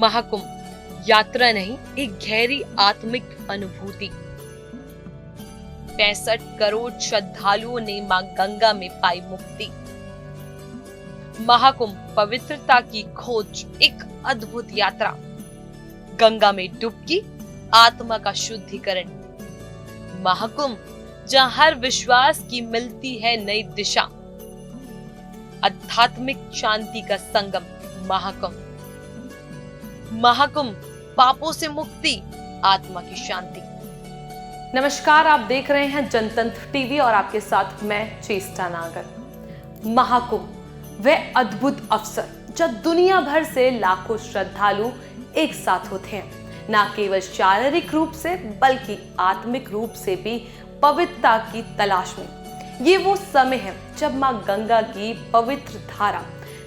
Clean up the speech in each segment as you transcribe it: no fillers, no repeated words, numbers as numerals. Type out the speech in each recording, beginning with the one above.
महाकुंभ यात्रा नहीं, एक गहरी आत्मिक अनुभूति। 65 करोड़ श्रद्धालुओं ने मां गंगा में पाई मुक्ति। महाकुंभ पवित्रता की खोज, एक अद्भुत यात्रा। गंगा में डुबकी, आत्मा का शुद्धिकरण। महाकुंभ जहां हर विश्वास की मिलती है नई दिशा। आध्यात्मिक शांति का संगम महाकुंभ। महाकुंभ पापों से मुक्ति, आत्मा की शांति। नमस्कार, आप देख रहे हैं जनतंत्र टीवी और आपके साथ मैं चेष्टा नागर। महाकुंभ वह अद्भुत अवसर जब दुनिया भर से लाखों श्रद्धालु एक साथ होते हैं, न केवल शारीरिक रूप से बल्कि आत्मिक रूप से भी पवित्रता की तलाश में। ये वो समय है जब मां गंगा की पवित्र धारा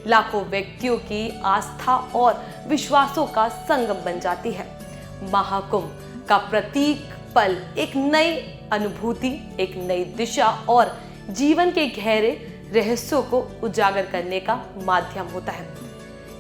लाखों व्यक्तियों की आस्था और विश्वासों का संगम बन जाती है। महाकुंभ का प्रतीक पल एक नई अनुभूति, एक नई दिशा और जीवन के गहरे रहस्यों को उजागर करने का माध्यम होता है।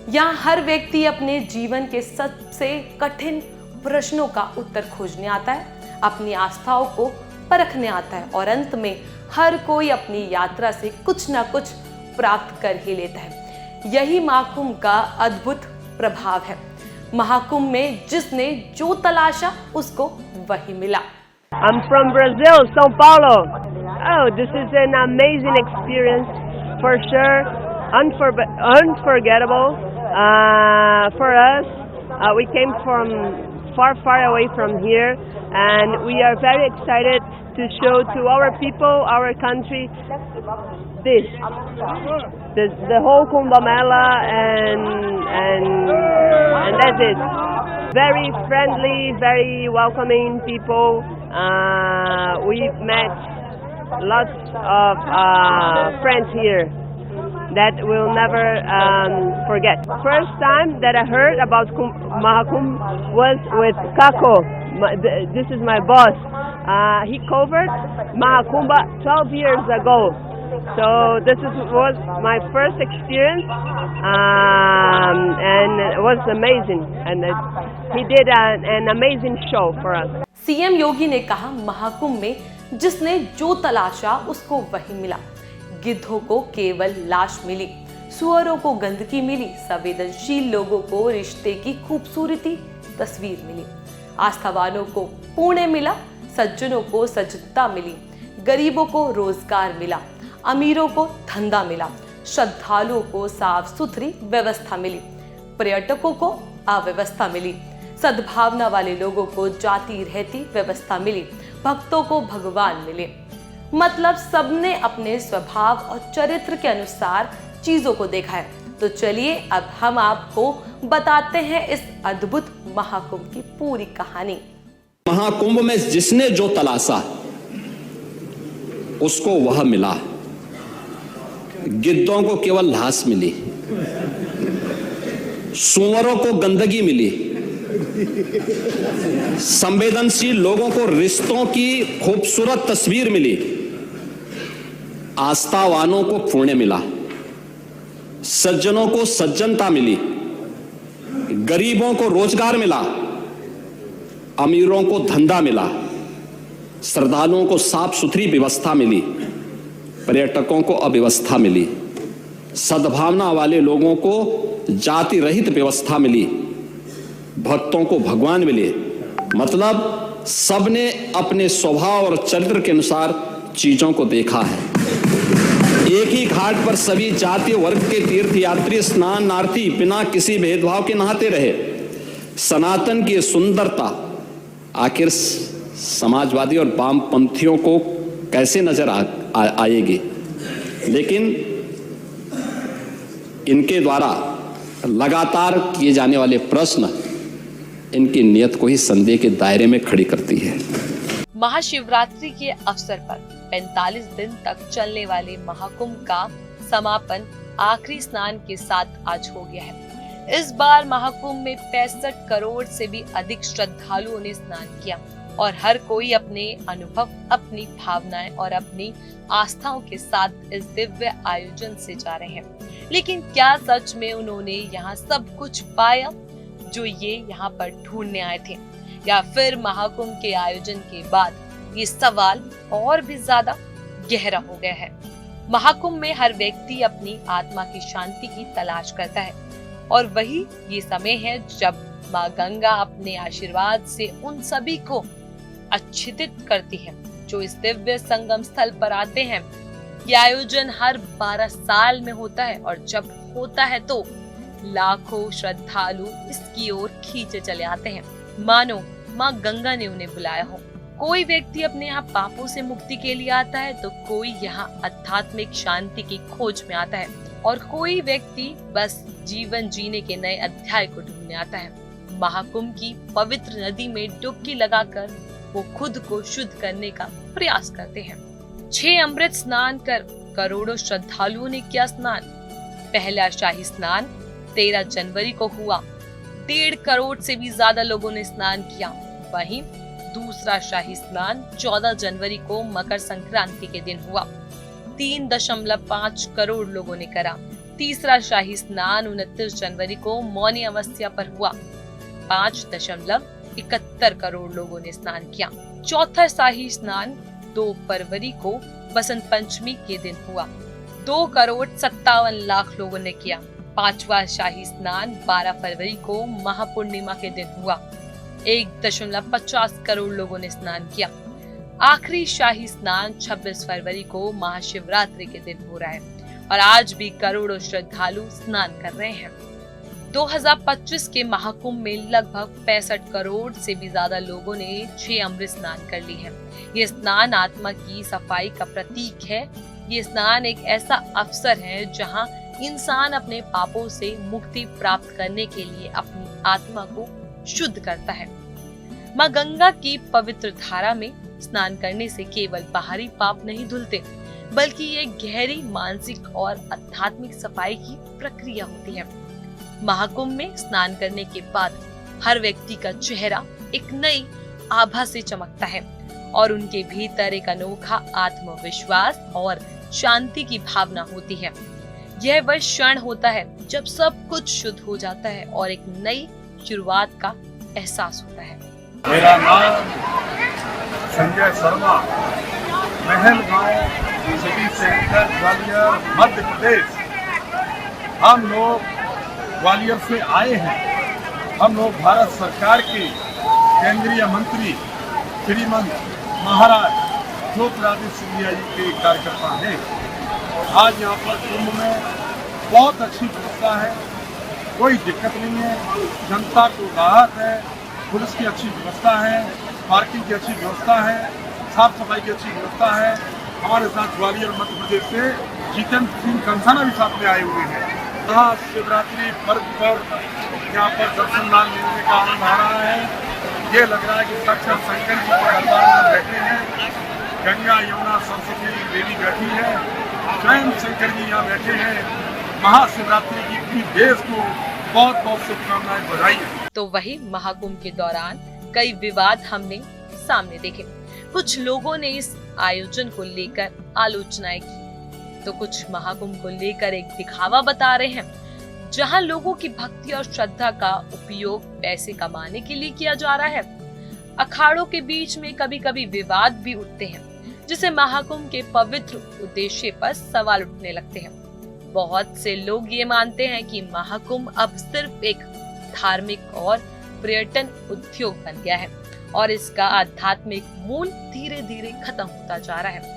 यहाँ हर व्यक्ति अपने जीवन के सबसे कठिन प्रश्नों का उत्तर खोजने आता है, अपनी आस्थाओं को परखने आता है और अंत में हर कोई अपनी यात्रा से कुछ ना कुछ प्राप्त कर ही लेता है। यही महाकुंभ का अद्भुत प्रभाव है। महाकुंभ में जिसने जो तलाशा उसको वही मिला। I'm from Brazil, São Paulo. Oh, this is an amazing experience for sure, unforgettable for us. We came from far away from here, and we are very excited to show to our people, our country, the whole Kumbh Mela, and that's it. Very friendly, very welcoming people. We've met lots of friends here that we'll never forget. First time that I heard about Mahakumbh was with Kako. This is my boss. He covered Mahakumbh 12 years ago. So this was my first experience, and it was amazing. And he did an amazing show for us. CM Yogi ने कहा, महाकुंभ में जिसने जो तलाशा उसको वही मिला। गिद्धों को केवल लाश मिली, सुअरों को गंदगी मिली, संवेदनशील लोगों को रिश्ते की खूबसूरती तस्वीर मिली, आस्थावानों को पुण्य मिला, सज्जनों को सज्जनता मिली, गरीबों को रोजगार मिला, अमीरों को धंधा मिला, श्रद्धालुओं को साफ सुथरी व्यवस्था मिली, पर्यटकों को अव्यवस्था मिली, सद्भावना वाले लोगों को जाती रहती व्यवस्था मिली, भक्तों को भगवान मिले। मतलब सबने अपने स्वभाव और चरित्र के अनुसार चीजों को देखा है। तो चलिए अब हम आपको बताते हैं इस अद्भुत महाकुंभ की पूरी कहानी। महाकुंभ में जिसने जो तलाशा उसको वह मिला। गिद्धों को केवल लाश मिली, सुअरों को गंदगी मिली, संवेदनशील लोगों को रिश्तों की खूबसूरत तस्वीर मिली, आस्थावानों को पुण्य मिला, सज्जनों को सज्जनता मिली, गरीबों को रोजगार मिला, अमीरों को धंधा मिला, श्रद्धालुओं को साफ सुथरी व्यवस्था मिली, पर्यटकों को अव्यवस्था मिली, सद्भावना वाले लोगों को जाति रहित व्यवस्था मिली, भक्तों को भगवान मिले। मतलब सबने अपने स्वभाव और चरित्र के अनुसार चीजों को देखा है। एक ही घाट पर सभी जाति वर्ग के तीर्थयात्री स्नानार्थी बिना किसी भेदभाव के नहाते रहे। सनातन की सुंदरता आखिर समाजवादी और वामपंथियों को कैसे नजर आएगी, लेकिन इनके द्वारा लगातार किए जाने वाले प्रश्न इनकी नियत को ही संदेह के दायरे में खड़ी करती है। महाशिवरात्रि के अवसर पर 45 दिन तक चलने वाले महाकुंभ का समापन आखिरी स्नान के साथ आज हो गया है। इस बार महाकुंभ में 65 करोड़ से भी अधिक श्रद्धालुओं ने स्नान किया और हर कोई अपने अनुभव, अपनी भावनाएं और अपनी आस्थाओं के साथ इस दिव्य आयोजन से जा रहे हैं। लेकिन क्या सच में उन्होंने यहाँ सब कुछ पाया? जो ये यहाँ पर ढूंढने आए थे, या फिर महाकुंभ के आयोजन के बाद ये सवाल और भी ज्यादा गहरा हो गया है। महाकुंभ में हर व्यक्ति अपनी आत्मा की शांति की तलाश करता है, और वही ये समय है जब माँ गंगा अपने आशीर्वाद से उन सभी को आच्छादित करती है जो इस दिव्य संगम स्थल पर आते हैं। ये आयोजन हर 12 साल में होता है, और जब होता है तो लाखों श्रद्धालु इसकी ओर खींचे चले आते हैं, मानो माँ गंगा ने उन्हें बुलाया हो। कोई व्यक्ति अपने यहाँ पापों से मुक्ति के लिए आता है, तो कोई यहाँ आध्यात्मिक शांति की खोज में आता है, और कोई व्यक्ति बस जीवन जीने के नए अध्याय को ढूंढने आता है। महाकुंभ की पवित्र नदी में डुबकी लगाकर वो खुद को शुद्ध करने का प्रयास करते हैं। 6 अमृत स्नान कर करोड़ों श्रद्धालुओं ने किया स्नान। पहला शाही स्नान 13 जनवरी को हुआ, 1.5 करोड़ से भी ज्यादा लोगों ने स्नान किया। वहीं दूसरा शाही स्नान 14 जनवरी को मकर संक्रांति के दिन हुआ, 3.5 करोड़ लोगों ने करा। तीसरा शाही स्नान 29 जनवरी को मौनी अमावस्या पर हुआ, 5.71 करोड़ लोगों ने स्नान किया। चौथा शाही स्नान 2 फरवरी को बसंत पंचमी के दिन हुआ, 2.57 करोड़ लोगों ने किया। पांचवा शाही स्नान 12 फरवरी को महापूर्णिमा के दिन हुआ, 1.50 करोड़ लोगों ने स्नान किया। आखिरी शाही स्नान 26 फरवरी को महाशिवरात्रि के दिन हो रहा है, और आज भी करोड़ों श्रद्धालु स्नान कर रहे हैं। 2025 के महाकुंभ में लगभग 65 करोड़ से भी ज्यादा लोगों ने 6 अमृत स्नान कर ली है। ये स्नान आत्मा की सफाई का प्रतीक है। ये स्नान एक ऐसा अवसर है जहां इंसान अपने पापों से मुक्ति प्राप्त करने के लिए अपनी आत्मा को शुद्ध करता है। माँ गंगा की पवित्र धारा में स्नान करने से केवल बाहरी पाप नहीं धुलते, बल्कि ये गहरी मानसिक और आध्यात्मिक सफाई की प्रक्रिया होती है। महाकुंभ में स्नान करने के बाद हर व्यक्ति का चेहरा एक नई आभा से चमकता है, और उनके भीतर एक अनोखा आत्मविश्वास और शांति की भावना होती है। यह वह क्षण होता है जब सब कुछ शुद्ध हो जाता है और एक नई शुरुआत का एहसास होता है। मेरा नाम संजय शर्मा, महल गांव, सिटी सेंटर, ग्वालियर, मध्य प्रदेश। हम लोग ग्वालियर से आए हैं। हम लोग भारत सरकार के केंद्रीय मंत्री श्रीमंत महाराज ज्योतिरादित्य सिंधिया जी के कार्यकर्ता हैं। आज यहाँ पर कुंभ में बहुत अच्छी व्यवस्था है, कोई दिक्कत नहीं है, जनता को राहत है, पुलिस की अच्छी व्यवस्था है, पार्किंग की अच्छी व्यवस्था है, साफ सफाई की अच्छी व्यवस्था है। हमारे साथ ग्वालियर मध्य प्रदेश से जितेंद्र सिंह कंसाना भी साथ में आए हुए हैं। यहाँ शिवरात्रि पर्व पर यहाँ पर दर्शन लाल मिलने का आनंद आ रहा है। ये लग रहा है कि साक्षात शंकर जी के दरबार में बैठे हैं। गंगा यमुना सरस्वती देवी बैठी है, स्वयं शंकर जी यहाँ बैठे हैं। महाशिवरात्रि की पूरी देश को बहुत बहुत शुभकामनाएं, बधाई है। तो वही महाकुंभ के दौरान कई विवाद हमने सामने देखे। कुछ लोगों ने इस आयोजन को लेकर आलोचनाएं की, तो कुछ महाकुंभ को लेकर एक दिखावा बता रहे हैं, जहां लोगों की भक्ति और श्रद्धा का उपयोग पैसे कमाने के लिए किया जा रहा है। अखाड़ों के बीच में कभी कभी विवाद भी उठते हैं, जिससे महाकुंभ के पवित्र उद्देश्य पर सवाल उठने लगते हैं। बहुत से लोग ये मानते हैं कि महाकुंभ अब सिर्फ एक धार्मिक और पर्यटन उद्योग बन गया है, और इसका आध्यात्मिक मूल धीरे धीरे खत्म होता जा रहा है।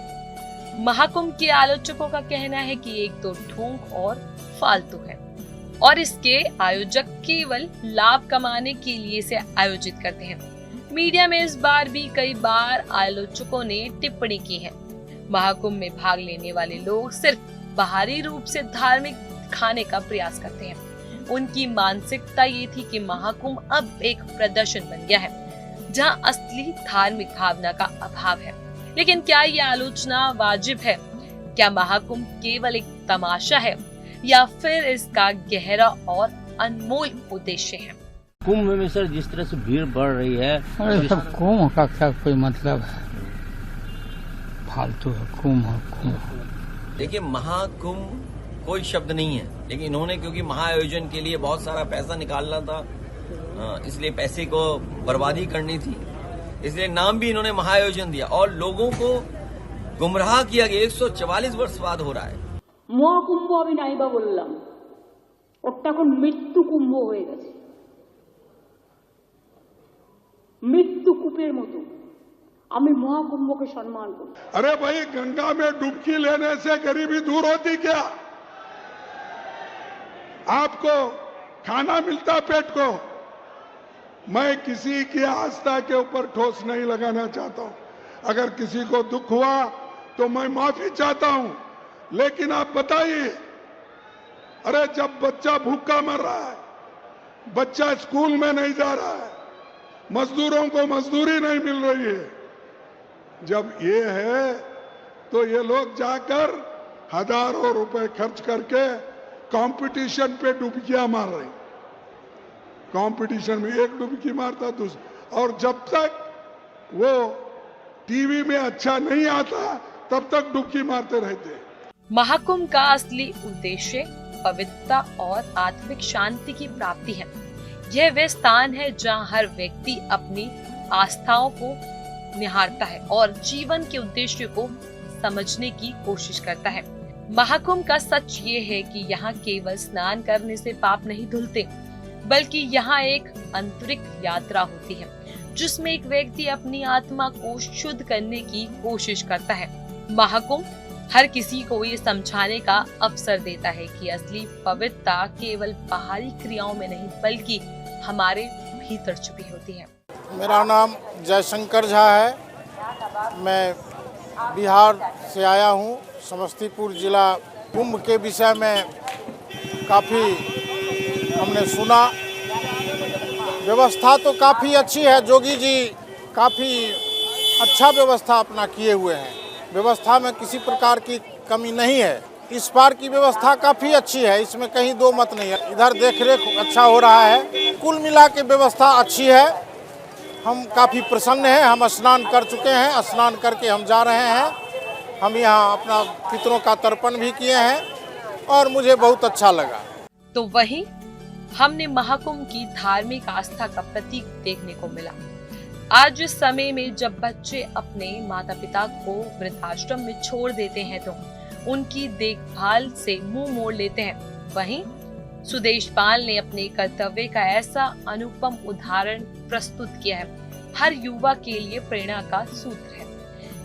महाकुंभ के आलोचकों का कहना है कि एक तो ढोंग और फालतू है, और इसके आयोजक केवल लाभ कमाने के लिए इसे आयोजित करते हैं। मीडिया में इस बार भी कई बार आलोचकों ने टिप्पणी की है। महाकुंभ में भाग लेने वाले लोग सिर्फ बाहरी रूप से धार्मिक दिखाने का प्रयास करते हैं। उनकी मानसिकता ये थी कि महाकुंभ अब एक प्रदर्शन बन गया है, जहां असली धार्मिक भावना का अभाव है। लेकिन क्या ये आलोचना वाजिब है? क्या महाकुंभ केवल एक तमाशा है, या फिर इसका गहरा और अनमोल उद्देश्य है? कुंभ में सर जिस तरह से भीड़ बढ़ रही है, अरे सब कुंभ का क्या कोई मतलब है? फालतू है कुंभ। देखिए, महाकुंभ कोई शब्द नहीं है, लेकिन इन्होंने क्योंकि महाआयोजन के लिए बहुत सारा पैसा निकालना था, इसलिए पैसे को बर्बादी करनी थी, इसलिए नाम भी इन्होंने महाआयोजन दिया और लोगों को गुमराह किया गया। 144 वर्ष बाद हो रहा है। মহাকুম্ভ আমি নাইবা বললাম, ওটা এখন মৃত্যু কুম্ভ হয়ে গেছে, মৃত্যু কূপের মতো। আমি মহাকুম্ভকে সম্মান করি। अरे भाई, गंगा में डुबकी लेने से गरीबी दूर होती क्या? आपको खाना मिलता पेट को। मैं किसी की आस्था के ऊपर ठोस नहीं लगाना चाहता हूं। अगर किसी को दुख हुआ तो मैं माफी चाहता हूं, लेकिन आप बताइए, अरे जब बच्चा भूखा मर रहा है, बच्चा स्कूल में नहीं जा रहा है, मजदूरों को मजदूरी नहीं मिल रही है, जब ये है तो ये लोग जाकर हजारों रुपए खर्च करके कंपटीशन पे डुबकियां मार रहे। कंपटीशन में एक डुबकी मारता दूसरा, और जब तक वो टीवी में अच्छा नहीं आता तब तक डुबकी मारते रहते। महाकुंभ का असली उद्देश्य पवित्रता और आत्मिक शांति की प्राप्ति है। यह वह स्थान है जहां हर व्यक्ति अपनी आस्थाओं को निहारता है और जीवन के उद्देश्य को समझने की कोशिश करता है। महाकुंभ का सच ये है कि यहाँ केवल स्नान करने से पाप नहीं धुलते, बल्कि यहाँ एक आंतरिक यात्रा होती है जिसमें एक व्यक्ति अपनी आत्मा को शुद्ध करने की कोशिश करता है। महाकुंभ हर किसी को ये समझाने का अवसर देता है कि असली पवित्रता केवल बाहरी क्रियाओं में नहीं बल्कि हमारे भीतर छुपी होती है। मेरा नाम जयशंकर झा है। मैं बिहार से आया हूँ। समस्तीपुर जिला कुंभ के विषय में काफ़ी हमने सुना। व्यवस्था तो काफ़ी अच्छी है, जोगी जी काफ़ी अच्छा व्यवस्था अपना किए हुए हैं। व्यवस्था में किसी प्रकार की कमी नहीं है। इस बार की व्यवस्था काफ़ी अच्छी है, इसमें कहीं दो मत नहीं है। इधर देखरेख अच्छा हो रहा है। कुल मिला के व्यवस्था अच्छी है। हम काफ़ी प्रसन्न हैं। हम स्नान कर चुके हैं, स्नान करके हम जा रहे हैं। हम यहाँ अपना पितरों का तर्पण भी किए हैं और मुझे बहुत अच्छा लगा। तो वहीं हमने महाकुंभ की धार्मिक आस्था का प्रतीक देखने को मिला। आज इस समय में जब बच्चे अपने माता पिता को वृद्धाश्रम में छोड़ देते हैं तो उनकी देखभाल से मुंह मोड़ लेते हैं, वहीं सुदेश पाल ने अपने कर्तव्य का ऐसा अनुपम उदाहरण प्रस्तुत किया है। हर युवा के लिए प्रेरणा का सूत्र है।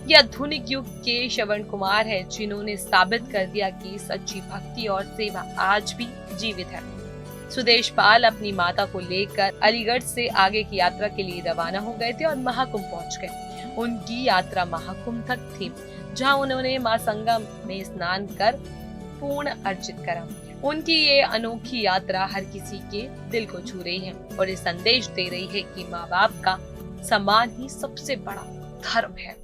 यह आधुनिक युग के श्रवण कुमार है जिन्होंने साबित कर दिया कि सच्ची भक्ति और सेवा आज भी जीवित है। सुदेश पाल अपनी माता को लेकर अलीगढ़ से आगे की यात्रा के लिए रवाना हो गए थे और महाकुंभ पहुंच गए। उनकी यात्रा महाकुंभ तक थी, जहां उन्होंने मां संगम में स्नान कर पूर्ण अर्जित करा। उनकी ये अनोखी यात्रा हर किसी के दिल को छू रही है और ये संदेश दे रही है कि माँ बाप का सम्मान ही सबसे बड़ा धर्म है।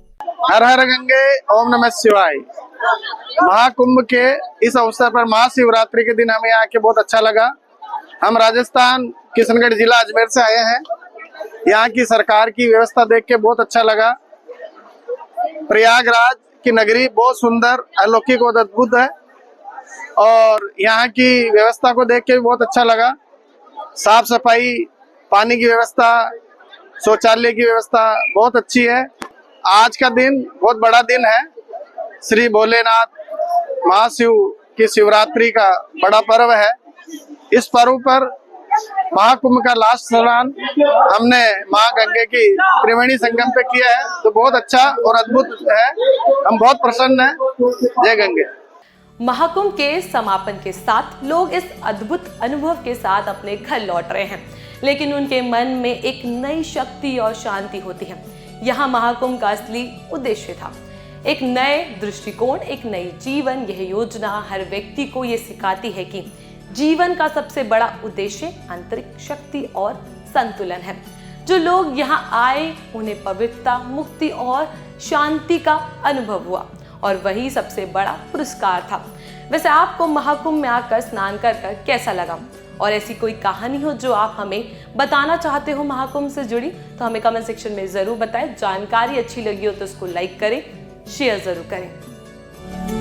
हर हर गंगे, ओम नमः शिवाय। महाकुंभ के इस अवसर पर महाशिवरात्रि के दिन हमें यहाँ के बहुत अच्छा लगा। हम राजस्थान किशनगढ़ जिला अजमेर से आए हैं। यहाँ की सरकार की व्यवस्था देख के बहुत अच्छा लगा। प्रयागराज की नगरी बहुत सुंदर, अलौकिक और अद्भुत है और यहाँ की व्यवस्था को देख के भी बहुत अच्छा लगा। साफ सफाई, पानी की व्यवस्था, शौचालय की व्यवस्था बहुत अच्छी है। आज का दिन बहुत बड़ा दिन है। श्री भोलेनाथ महाशिव की शिवरात्रि का बड़ा पर्व है। इस पर्व पर महाकुंभ का लास्ट स्नान हमने मां गंगे की त्रिवेणी संगम पे किया है, तो बहुत अच्छा और अद्भुत है। हम बहुत प्रसन्न हैं। जय गंगे। महाकुंभ के समापन के साथ लोग इस अद्भुत अनुभव के साथ अपने घर लौट रहे हैं, लेकिन उनके मन में एक नई शक्ति और शांति होती है। यहाँ महाकुंभ का असली उद्देश्य था एक नए दृष्टिकोण, एक नई जीवन। यह योजना हर व्यक्ति को ये सिखाती है कि जीवन का सबसे बड़ा उद्देश्य आंतरिक शक्ति और संतुलन है। जो लोग यहाँ आए उन्हें पवित्रता, मुक्ति और शांति का अनुभव हुआ और वही सबसे बड़ा पुरस्कार था। वैसे आपको महाकुंभ में आकर स्नान कर कैसा लगा? और ऐसी कोई कहानी हो जो आप हमें बताना चाहते हो महाकुंभ से जुड़ी, तो हमें कमेंट सेक्शन में जरूर बताएं। जानकारी अच्छी लगी हो तो उसको लाइक करें, शेयर जरूर करें।